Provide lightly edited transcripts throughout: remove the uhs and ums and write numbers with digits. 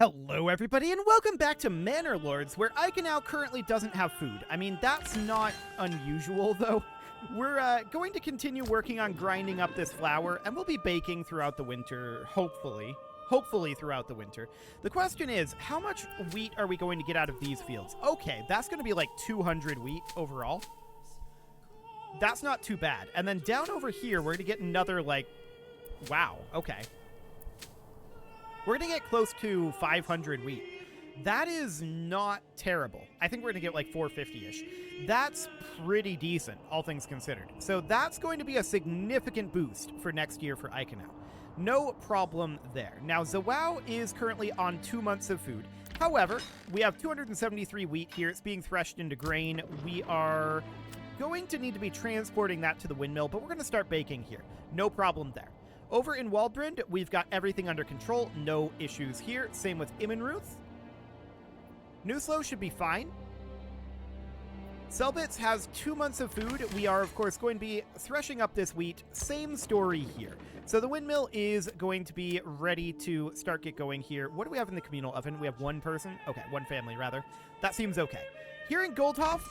Hello everybody and welcome back to Manor Lords, where Iconau currently doesn't have food. I mean, that's not unusual though. We're going to continue working on grinding up this flour, and we'll be baking throughout the winter, hopefully. Hopefully throughout the winter. The question is, how much wheat are we going to get out of these fields? Okay, that's going to be like 200 wheat overall. That's not too bad. And then down over here, we're going to get another like... Wow, okay. We're going to get close to 500 wheat. That is not terrible. I think we're going to get like 450-ish. That's pretty decent, all things considered. So that's going to be a significant boost for next year for Iconau. No problem there. Now, Zawao is currently on 2 months of food. However, we have 273 wheat here. It's being threshed into grain. We are going to need to be transporting that to the windmill, but we're going to start baking here. No problem there. Over in Waldbrand, we've got everything under control. No issues here. Same with Immenruth. Nuslo should be fine. Selbitz has 2 months of food. We are, of course, going to be threshing up this wheat. Same story here. So the windmill is going to be ready to get going here. What do we have in the communal oven? We have one person. Okay, one family, rather. That seems okay. Here in Goldhof,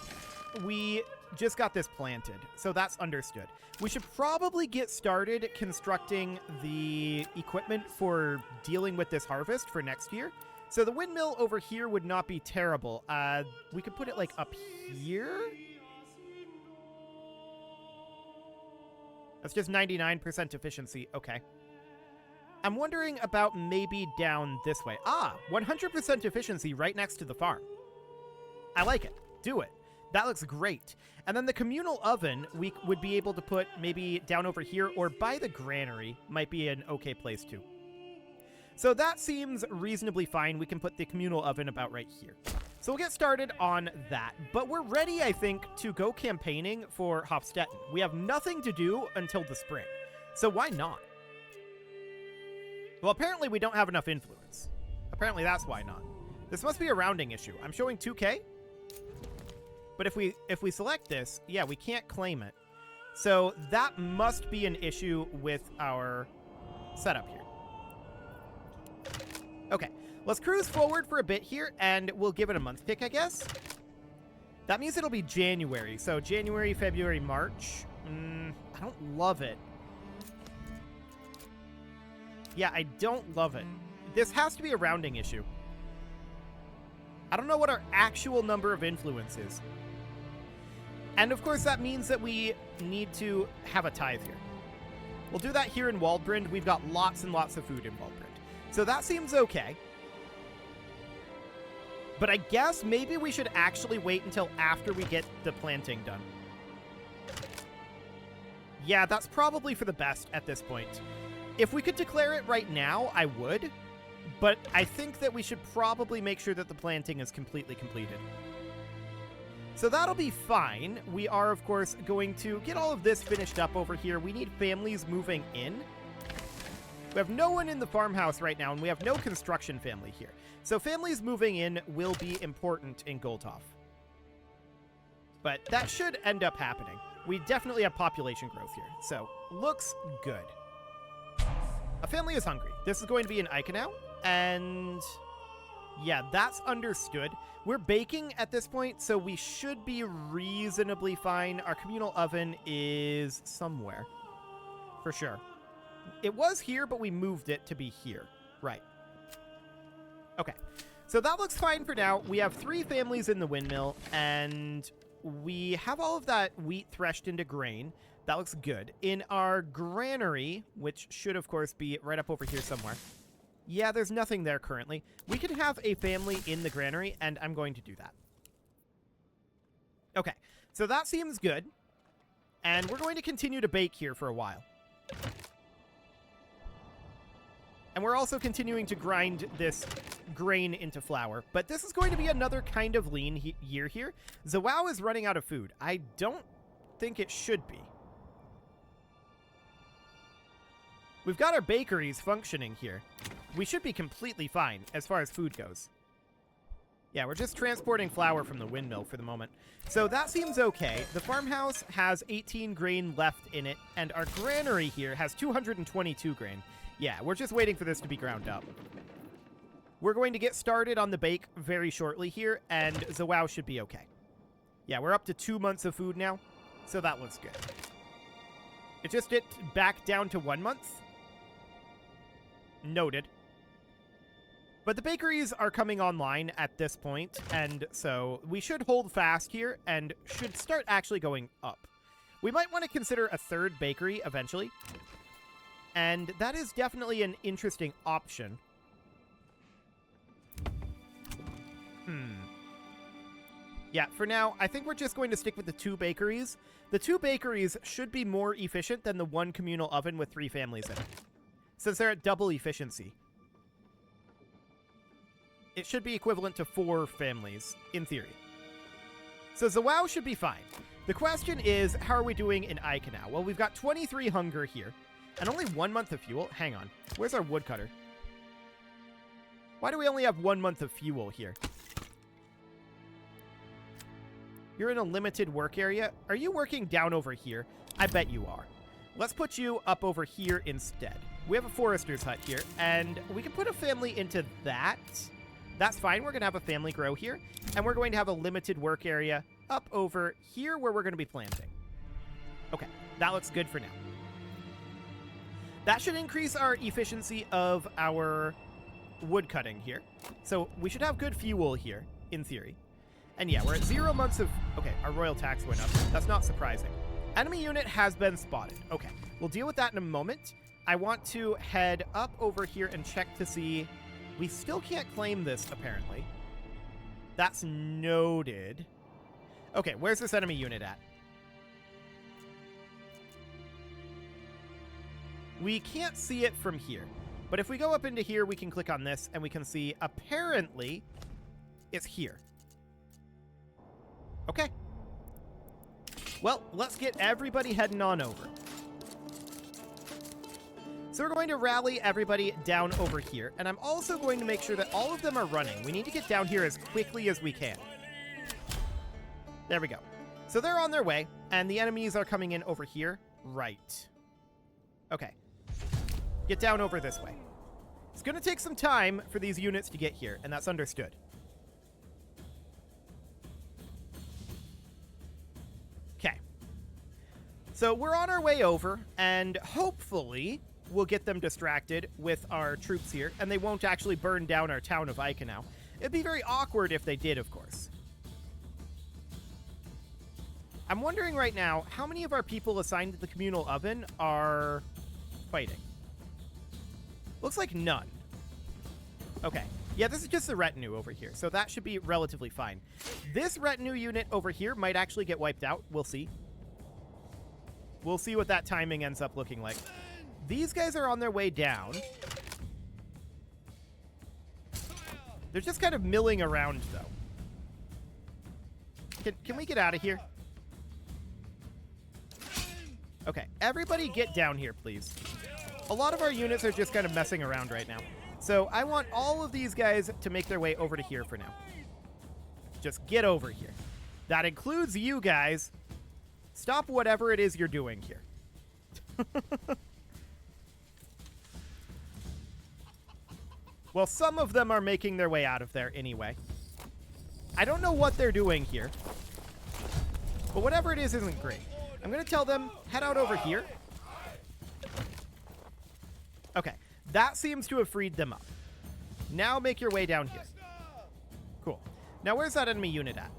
we just got this planted, so that's understood. We should probably get started constructing the equipment for dealing with this harvest for next year. So the windmill over here would not be terrible. We could put it like up here. That's just 99% efficiency. Okay. I'm wondering about maybe down this way. 100% efficiency right next to the farm. I like it. Do it. That looks great. And then the communal oven, we would be able to put maybe down over here or by the granary might be an okay place too. So that seems reasonably fine. We can put the communal oven about right here. So we'll get started on that. But we're ready, I think, to go campaigning for Hofstetten. We have nothing to do until the spring. So why not? Well, apparently we don't have enough influence. Apparently that's why not. This must be a rounding issue. I'm showing 2K. But if we select this, yeah, we can't claim it. So that must be an issue with our setup here. Okay, let's cruise forward for a bit here, and we'll give it a month pick, I guess. That means it'll be January. So January, February, March. I don't love it. Yeah, I don't love it. This has to be a rounding issue. I don't know what our actual number of influence is. And of course, that means that we need to have a tithe here. We'll do that here in Waldbrand. We've got lots and lots of food in Waldbrand. So that seems okay. But I guess maybe we should actually wait until after we get the planting done. Yeah, that's probably for the best at this point. If we could declare it right now, I would. But I think that we should probably make sure that the planting is completely completed. So that'll be fine. We are, of course, going to get all of this finished up over here. We need families moving in. We have no one in the farmhouse right now, and we have no construction family here. So families moving in will be important in Goldhof. But that should end up happening. We definitely have population growth here, so looks good. A family is hungry. This is going to be an Iconau, and yeah, that's understood. We're baking at this point, so we should be reasonably fine. Our communal oven is somewhere, for sure. It was here, but we moved it to be here. Right. Okay. So that looks fine for now. We have 3 families in the windmill, and we have all of that wheat threshed into grain. That looks good. In our granary, which should, of course, be right up over here somewhere. Yeah, there's nothing there currently. We can have a family in the granary, and I'm going to do that. Okay. So that seems good. And we're going to continue to bake here for a while. And we're also continuing to grind this grain into flour. But this is going to be another kind of lean year here. Zawao is running out of food. I don't think it should be. We've got our bakeries functioning here. We should be completely fine as far as food goes. Yeah, we're just transporting flour from the windmill for the moment. So that seems okay. The farmhouse has 18 grain left in it, and our granary here has 222 grain. Yeah, we're just waiting for this to be ground up. We're going to get started on the bake very shortly here, and Zawao should be okay. Yeah, we're up to 2 months of food now, so that looks good. It just dipped back down to 1 month. Noted. But the bakeries are coming online at this point, and so we should hold fast here and should start actually going up. We might want to consider a third bakery eventually, and that is definitely an interesting option. Yeah, for now, I think we're just going to stick with the 2 bakeries. The 2 bakeries should be more efficient than the 1 communal oven with 3 families in it, since they're at double efficiency. It should be equivalent to 4 families, in theory. So Zawao should be fine. The question is, how are we doing in Aikanau? Well, we've got 23 hunger here, and only 1 month of fuel. Hang on. Where's our woodcutter? Why do we only have 1 month of fuel here? You're in a limited work area. Are you working down over here? I bet you are. Let's put you up over here instead. We have a forester's hut here, and we can put a family into that. That's fine. We're going to have a family grow here, and we're going to have a limited work area up over here where we're going to be planting. Okay, that looks good for now. That should increase our efficiency of our wood cutting here. So we should have good fuel here, in theory. And yeah, we're at 0 months of... Okay, our royal tax went up. That's not surprising. Enemy unit has been spotted. Okay, we'll deal with that in a moment. I want to head up over here and check to see... We still can't claim this, apparently. That's noted. Okay, where's this enemy unit at? We can't see it from here. But if we go up into here, we can click on this, and we can see, apparently, it's here. Okay. Well, let's get everybody heading on over. So we're going to rally everybody down over here, and I'm also going to make sure that all of them are running. We need to get down here as quickly as we can. There we go. So they're on their way, and the enemies are coming in over here. Right. Okay. Get down over this way. It's going to take some time for these units to get here, and that's understood. Okay. So we're on our way over, and hopefully we'll get them distracted with our troops here, and they won't actually burn down our town of Aikanau. It'd be very awkward if they did, of course. I'm wondering right now, how many of our people assigned to the communal oven are fighting? Looks like none. Okay. Yeah, this is just the retinue over here, so that should be relatively fine. This retinue unit over here might actually get wiped out. We'll see. We'll see what that timing ends up looking like. These guys are on their way down. They're just kind of milling around, though. Can we get out of here? Okay, everybody get down here, please. A lot of our units are just kind of messing around right now. So I want all of these guys to make their way over to here for now. Just get over here. That includes you guys. Stop whatever it is you're doing here. Well, some of them are making their way out of there anyway. I don't know what they're doing here. But whatever it is isn't great. I'm going to tell them, head out over here. Okay, that seems to have freed them up. Now make your way down here. Cool. Now where's that enemy unit at?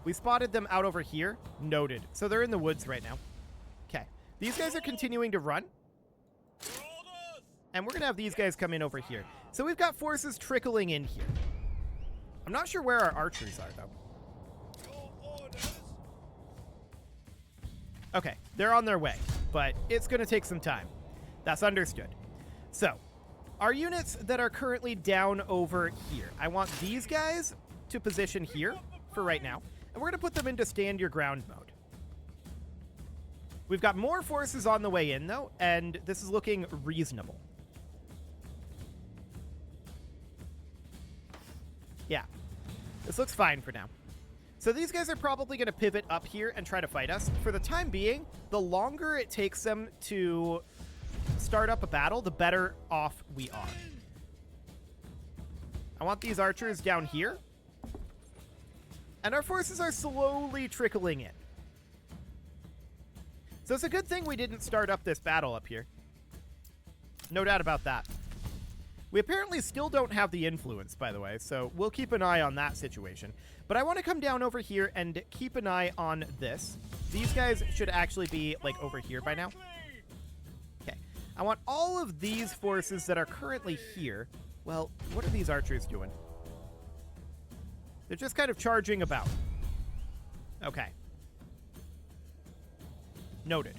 We spotted them out over here. Noted. So they're in the woods right now. Okay. These guys are continuing to run. And we're going to have these guys come in over here. So we've got forces trickling in here. I'm not sure where our archers are, though. Okay, they're on their way, but it's going to take some time. That's understood. So, our units that are currently down over here, I want these guys to position here for right now, and we're going to put them into stand your ground mode. We've got more forces on the way in, though, and this is looking reasonable. Yeah, this looks fine for now. So these guys are probably going to pivot up here and try to fight us. For the time being, the longer it takes them to start up a battle, the better off we are. I want these archers down here. And our forces are slowly trickling in. So it's a good thing we didn't start up this battle up here. No doubt about that. We apparently still don't have the influence, by the way, so we'll keep an eye on that situation. But I want to come down over here and keep an eye on this. These guys should actually be, like, over here by now. Okay. I want all of these forces that are currently here. Well, what are these archers doing? They're just kind of charging about. Okay. Noted.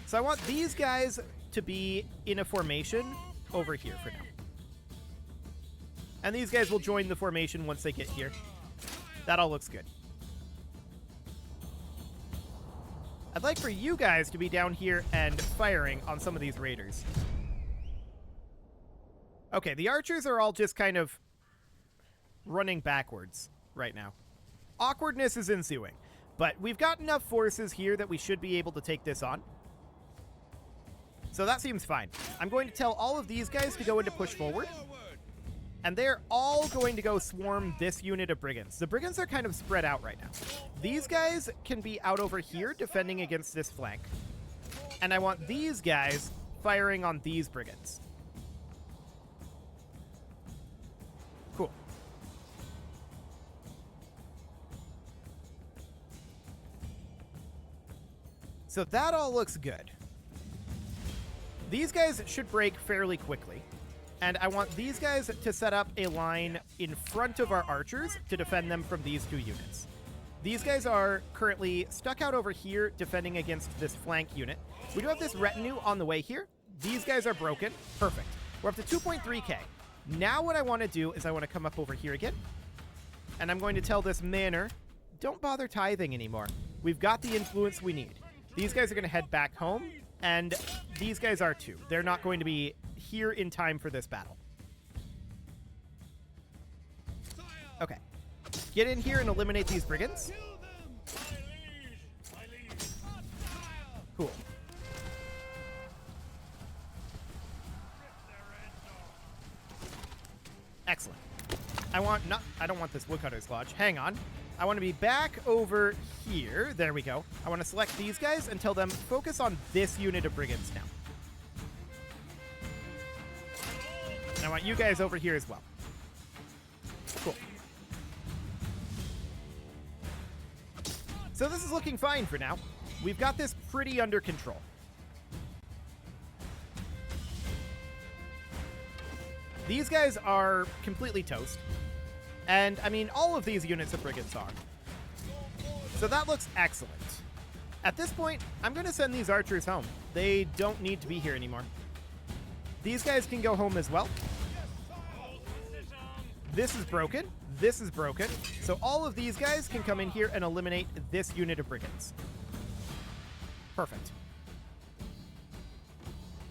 So I want these guys to be in a formation over here for now. And these guys will join the formation once they get here. That all looks good. I'd like for you guys to be down here and firing on some of these raiders. Okay, the archers are all just kind of running backwards right now. Awkwardness is ensuing, but we've got enough forces here that we should be able to take this on. So that seems fine. I'm going to tell all of these guys to go into push forward. And they're all going to go swarm this unit of brigands. The brigands are kind of spread out right now. These guys can be out over here defending against this flank. And I want these guys firing on these brigands. Cool. So that all looks good. These guys should break fairly quickly. And I want these guys to set up a line in front of our archers to defend them from these two units. These guys are currently stuck out over here defending against this flank unit. We do have this retinue on the way here. These guys are broken. Perfect. We're up to 2.3k. Now what I want to do is I want to come up over here again. And I'm going to tell this manor, don't bother tithing anymore. We've got the influence we need. These guys are going to head back home. And these guys are too. They're not going to be here in time for this battle. Okay. Get in here and eliminate these brigands. Cool. Excellent. I don't want this woodcutter's lodge. Hang on. I want to be back over here. There we go. I want to select these guys and tell them focus on this unit of brigands now. And I want you guys over here as well. Cool. So this is looking fine for now. We've got this pretty under control. These guys are completely toast. And, I mean, all of these units of brigands are. So that looks excellent. At this point, I'm going to send these archers home. They don't need to be here anymore. These guys can go home as well. This is broken. This is broken. So all of these guys can come in here and eliminate this unit of brigands. Perfect.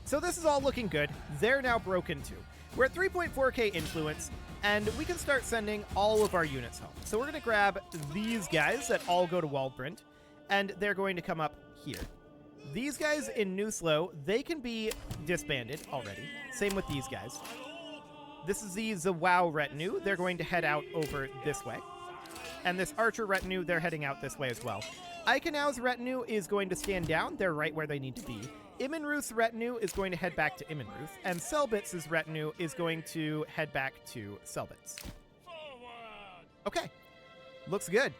So this is all looking good. They're now broken too. We're at 3.4k influence, and we can start sending all of our units home. So we're going to grab these guys that all go to Waldbrand, and they're going to come up here. These guys in Nuslo, they can be disbanded already. Same with these guys. This is the Zawau retinue. They're going to head out over this way. And this archer retinue, they're heading out this way as well. Eichenau's retinue is going to stand down. They're right where they need to be. Immenruth's retinue is going to head back to Immenruth. And Selbitz's retinue is going to head back to Selbitz. Okay. Looks good.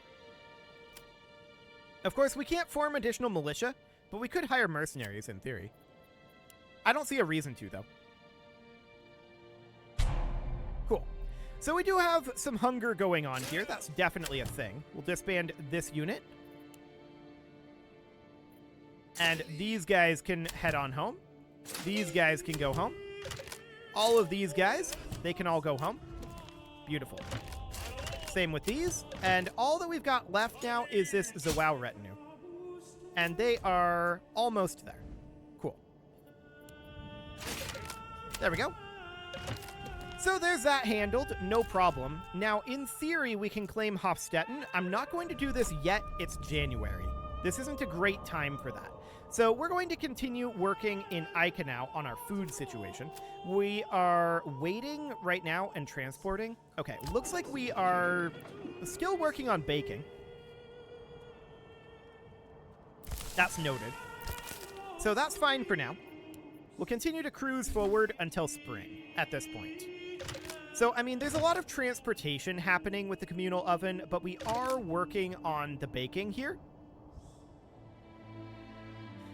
Of course, we can't form additional militia, but we could hire mercenaries in theory. I don't see a reason to, though. Cool. So we do have some hunger going on here. That's definitely a thing. We'll disband this unit. And these guys can head on home. These guys can go home. All of these guys, they can all go home. Beautiful. Same with these. And all that we've got left now is this Zawau retinue. And they are almost there. Cool. There we go. So there's that handled, no problem. Now, in theory, we can claim Hofstetten. I'm not going to do this yet. It's January. This isn't a great time for that. So we're going to continue working in Ica now on our food situation. We are waiting right now and transporting. Okay, looks like we are still working on baking. That's noted. So that's fine for now. We'll continue to cruise forward until spring at this point. So, I mean, there's a lot of transportation happening with the communal oven, but we are working on the baking here.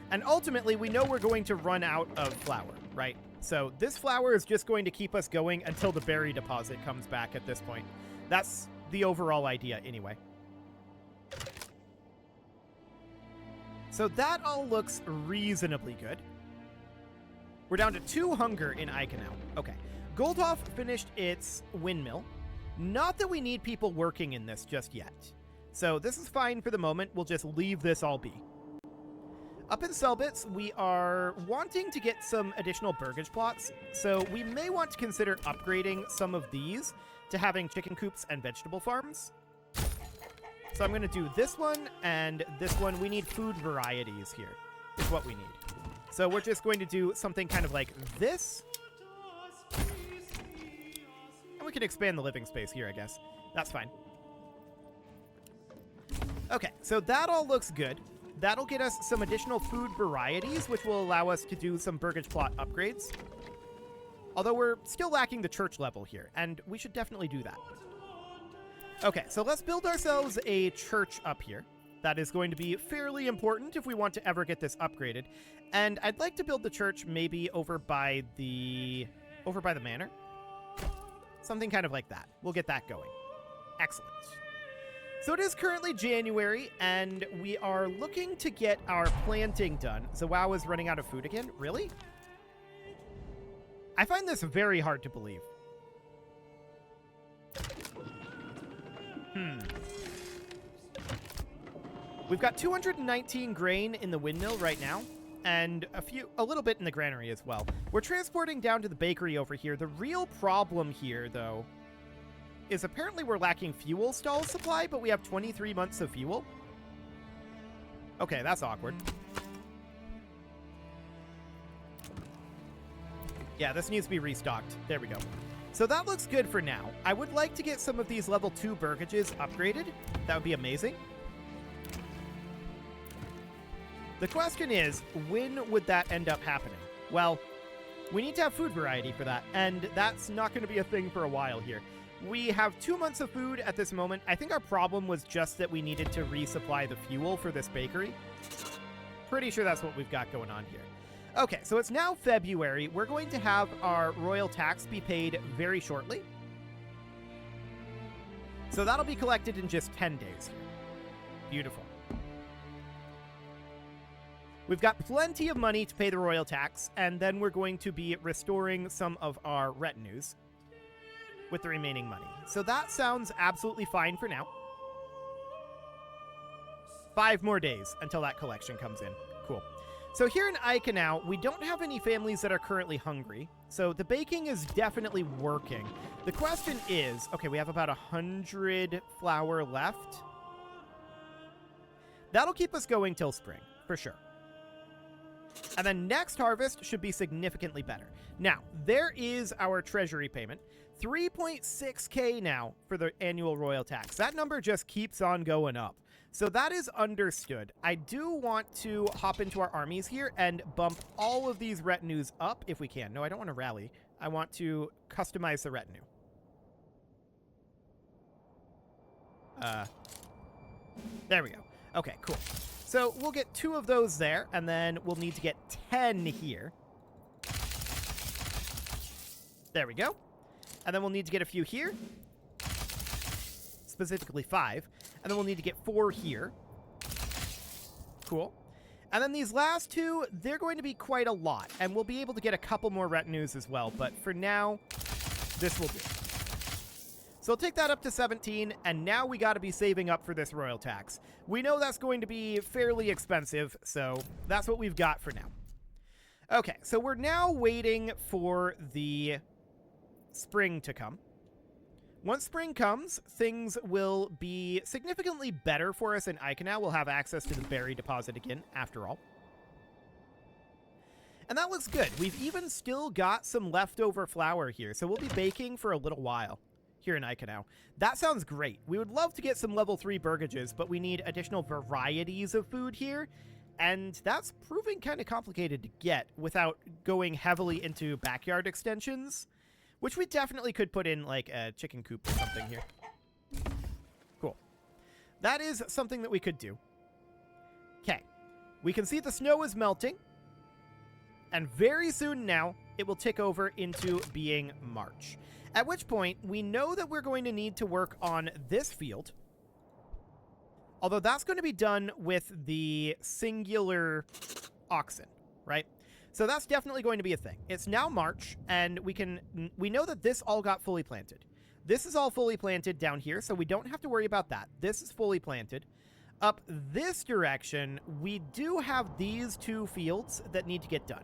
And ultimately, we know we're going to run out of flour, right? So this flour is just going to keep us going until the berry deposit comes back at this point. That's the overall idea anyway. So that all looks reasonably good. We're down to 2 hunger in Ica now. Okay. Goldhoff finished its windmill. Not that we need people working in this just yet. So this is fine for the moment. We'll just leave this all be. Up in Selbitz, we are wanting to get some additional burgage plots, so we may want to consider upgrading some of these to having chicken coops and vegetable farms. So I'm going to do this one and this one. We need food varieties here, is what we need. So we're just going to do something kind of like this. And we can expand the living space here, I guess. That's fine. Okay, so that all looks good. That'll get us some additional food varieties, which will allow us to do some burgage plot upgrades. Although we're still lacking the church level here, and we should definitely do that. Okay, so let's build ourselves a church up here. That is going to be fairly important if we want to ever get this upgraded. And I'd like to build the church maybe over by the manor. Something kind of like that. We'll get that going. Excellent. So it is currently January, and we are looking to get our planting done. Zawao is running out of food again? Really? I find this very hard to believe. We've got 219 grain in the windmill right now, and a little bit in the granary as well. We're transporting down to the bakery over here. The real problem here, though, is apparently we're lacking fuel stall supply, but we have 23 months of fuel. Okay, that's awkward. Yeah, this needs to be restocked. There we go. So that looks good for now. I would like to get some of these level 2 burgages upgraded. That would be amazing. The question is, when would that end up happening? Well, we need to have food variety for that, and that's not going to be a thing for a while here. We have 2 months of food at this moment. I think our problem was just that we needed to resupply the fuel for this bakery. Pretty sure that's what we've got going on here. Okay, so it's now February. We're going to have our royal tax be paid very shortly. So that'll be collected in just 10 days here. Beautiful. We've got plenty of money to pay the royal tax, and then we're going to be restoring some of our retinues with the remaining money. So that sounds absolutely fine for now. 5 more days until that collection comes in. Cool. So here in Ica now, we don't have any families that are currently hungry, so the baking is definitely working. The question is, okay, we have about 100 flour left. That'll keep us going till spring, for sure. And then next harvest should be significantly better. Now, there is our treasury payment. 3.6k now for the annual royal tax. That number just keeps on going up. So that is understood. I do want to hop into our armies here and bump all of these retinues up if we can. No, I don't want to rally. I want to customize the retinue. There we go. Okay, cool. So we'll get 2 of those there, and then we'll need to get 10 here. There we go. And then we'll need to get a few here. Specifically 5. And then we'll need to get 4 here. Cool. And then these last 2, they're going to be quite a lot. And we'll be able to get a couple more retinues as well. But for now, this will do. So we'll take that up to 17, and now we got to be saving up for this royal tax. We know that's going to be fairly expensive, so that's what we've got for now. Okay, so we're now waiting for the spring to come. Once spring comes, things will be significantly better for us in Ica now. We'll have access to the berry deposit again, after all. And that looks good. We've even still got some leftover flour here, so we'll be baking for a little while here in Icanau. That sounds great. We would love to get some level 3 burgages, but we need additional varieties of food here, and that's proving kind of complicated to get without going heavily into backyard extensions, which we definitely could put in like a chicken coop or something here. Cool. That is something that we could do. Okay. We can see the snow is melting. And very soon now, it will tick over into being March. At which point, we know that we're going to need to work on this field. Although that's going to be done with the singular oxen, right? So that's definitely going to be a thing. It's now March, and we know that this all got fully planted. This is all fully planted down here, so we don't have to worry about that. This is fully planted. Up this direction, we do have these 2 fields that need to get done.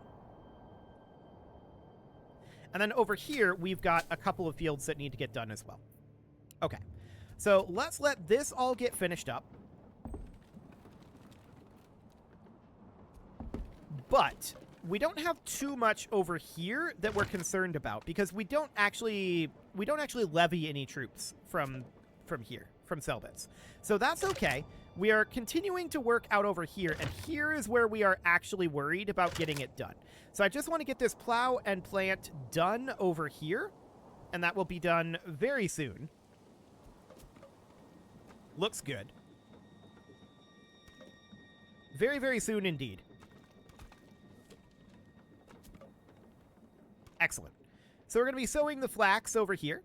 And then over here, we've got a couple of fields that need to get done as well. Okay, so let's let this all get finished up. But we don't have too much over here that we're concerned about because we don't actually levy any troops from here, from Selbitz. So that's okay. We are continuing to work out over here, and here is where we are actually worried about getting it done. So I just want to get this plow and plant done over here, and that will be done very soon. Looks good. Very, very soon indeed. Excellent. So we're going to be sowing the flax over here.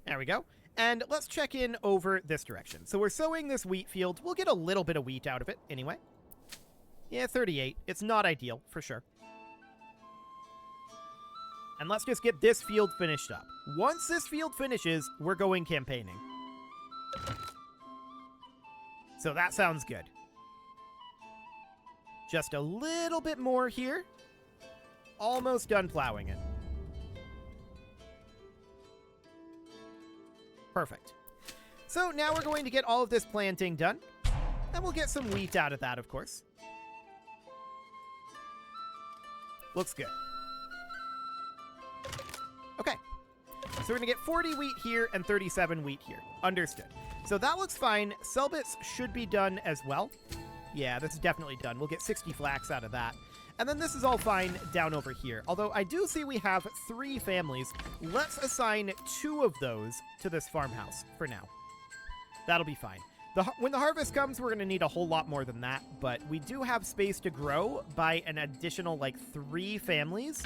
There we go. And let's check in over this direction. So we're sowing this wheat field. We'll get a little bit of wheat out of it anyway. Yeah, 38. It's not ideal, for sure. And let's just get this field finished up. Once this field finishes, we're going campaigning. So that sounds good. Just a little bit more here. Almost done plowing it. Perfect. So now we're going to get all of this planting done. And we'll get some wheat out of that, of course. Looks good. Okay. So we're going to get 40 wheat here and 37 wheat here. Understood. So that looks fine. Selbitz should be done as well. Yeah, this is definitely done. We'll get 60 flax out of that. And then this is all fine down over here. Although I do see we have 3 families. Let's assign 2 of those to this farmhouse for now. That'll be fine. When the harvest comes, we're going to need a whole lot more than that. But we do have space to grow by an additional, like, 3 families.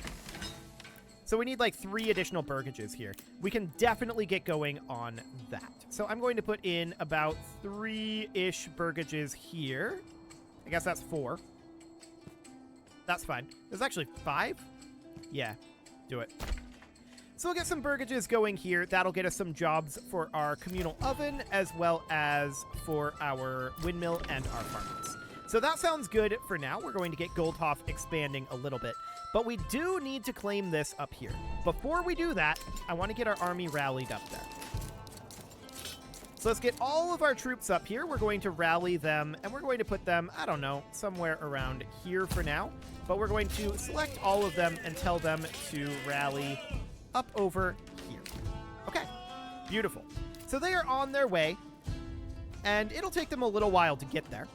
So we need, like, 3 additional burgages here. We can definitely get going on that. So I'm going to put in about 3-ish burgages here. I guess that's 4. That's fine. There's actually 5? Yeah, do it. So we'll get some burgages going here. That'll get us some jobs for our communal oven, as well as for our windmill and our farmhouse. So that sounds good for now. We're going to get Goldhof expanding a little bit. But we do need to claim this up here. Before we do that, I want to get our army rallied up there. So let's get all of our troops up here. We're going to rally them, and we're going to put them, I don't know, somewhere around here for now. But we're going to select all of them and tell them to rally up over here. Okay, beautiful. So they are on their way, and it'll take them a little while to get there.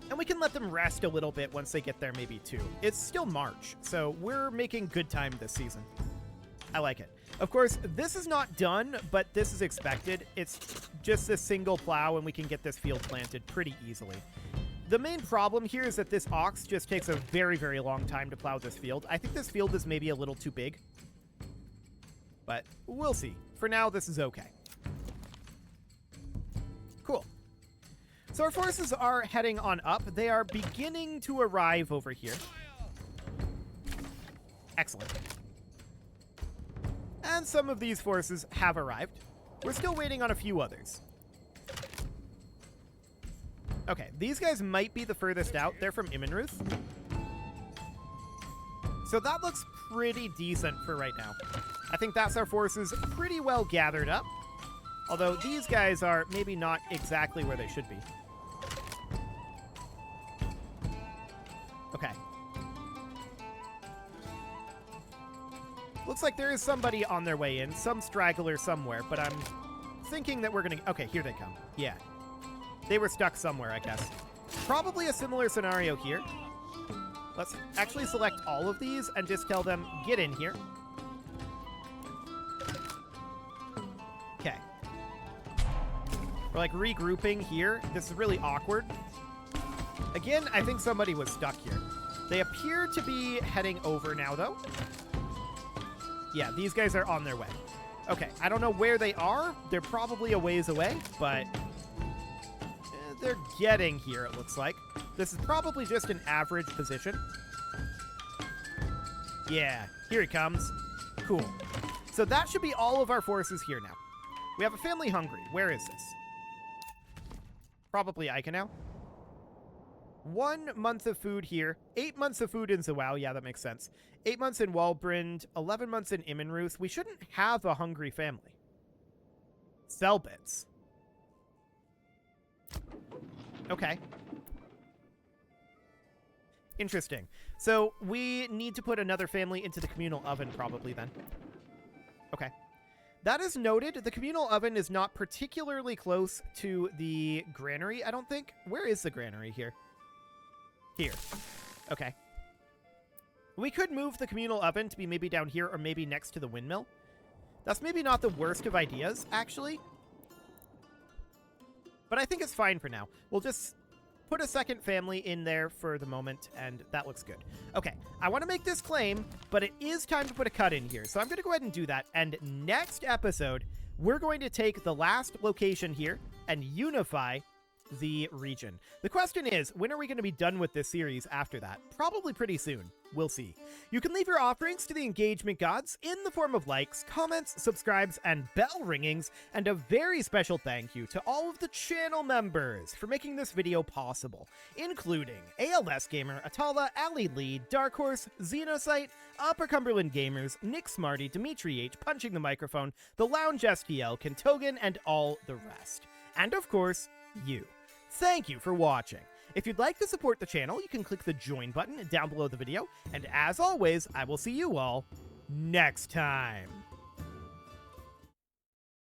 And we can let them rest a little bit once they get there, maybe too. It's still March, so we're making good time this season. I like it. Of course, this is not done, but this is expected. It's just a single plow, and we can get this field planted pretty easily. The main problem here is that this ox just takes a very, very long time to plow this field. I think this field is maybe a little too big, but we'll see. For now, this is okay. Cool. So our forces are heading on up. They are beginning to arrive over here. Excellent. And some of these forces have arrived. We're still waiting on a few others. Okay, these guys might be the furthest out. They're from Immenruth. So that looks pretty decent for right now. I think that's our forces pretty well gathered up. Although these guys are maybe not exactly where they should be. Okay. Looks like there is somebody on their way in, some straggler somewhere, but I'm thinking that we're gonna... Okay, here they come. Yeah. They were stuck somewhere, I guess. Probably a similar scenario here. Let's actually select all of these and just tell them, get in here. Okay. We're like regrouping here. This is really awkward. Again, I think somebody was stuck here. They appear to be heading over now, though. Yeah, these guys are on their way. Okay, I don't know where they are. They're probably a ways away, but they're getting here, it looks like. This is probably just an average position. Yeah, here he comes. Cool. So that should be all of our forces here now. We have a family hungry. Where is this? Probably Ica now. 1 month of food here. 8 months of food in Zawao. Yeah, that makes sense. 8 months in Walbrand. 11 months in Imenruth. We shouldn't have a hungry family. Sell bits. Okay. Interesting. So we need to put another family into the communal oven probably then. Okay. That is noted. The communal oven is not particularly close to the granary, I don't think. Where is the granary here? Here. Okay. We could move the communal oven to be maybe down here or maybe next to the windmill. That's maybe not the worst of ideas, actually. But I think it's fine for now. We'll just put a second family in there for the moment, and that looks good. Okay, I want to make this claim, but it is time to put a cut in here. So I'm going to go ahead and do that. And next episode, we're going to take the last location here and unify the region. The question is, when are we going to be done with this series after that? Probably pretty soon. We'll see. You can leave your offerings to the engagement gods in the form of likes, comments, subscribes, and bell ringings, and a very special thank you to all of the channel members for making this video possible, including ALS Gamer, Atala, Ali Lee, Dark Horse, Xenocyte, Upper Cumberland Gamers, Nick Smarty, Dimitri H, Punching the Microphone, The Lounge STL, Kentogan, and all the rest. And of course, you. Thank you for watching. If you'd like to support the channel, you can click the join button down below the video, and as always, I will see you all next time.